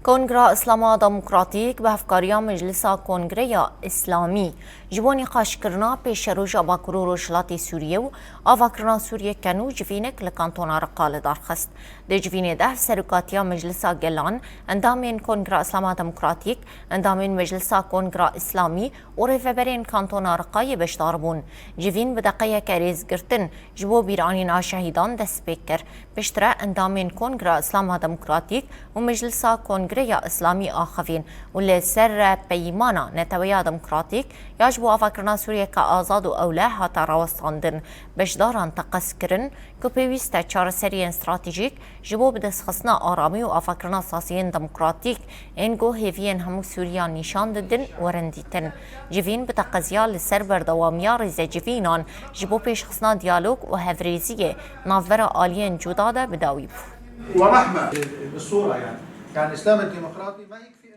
کنگره اسلاما دموکراتیک به افکاریا مجلس کنگره اسلامی جوانی قاشکرنا پیش روژا باکرو روشلاتی سوریه و آواکرنا سوریه کنو جوینک لکانتونا رقال دارخست. ده جوین ده سرکاتیا مجلس گلان اندامین کنگره اسلاما دموکراتیک اندامین مجلس کنگره اسلامی و رفبرین کانتونا رقای بشتاربون. جوین بدقیه کریز گرتن جبو بیرانی ناشهیدان دست بکر. بشتره اندامین کنگره اسلاما دموکراتیک و مجلس کنگره اسلامی آخوین و لسر پیمانا نتویا دموکراتیک یجبو آفاکرنا سوریه که آزاد و اوله هاتا راوستاندن بشداران تقص کرن که پیوسته چار سری استراتیجیک جبو بدست خصنا آرامی و آفاکرنا ساسیین دموکراتیک انگو هیوین همو سوریان نشان ددن ورندیتن جوین بتقضیال لسر بردوامیا ریز جوینان جبو پیش خصنا دیالوگ و هفریزیه نافور آلین جوداده بداویب ورحمة بالصورة يعني الإسلام الديمقراطي ما يكفي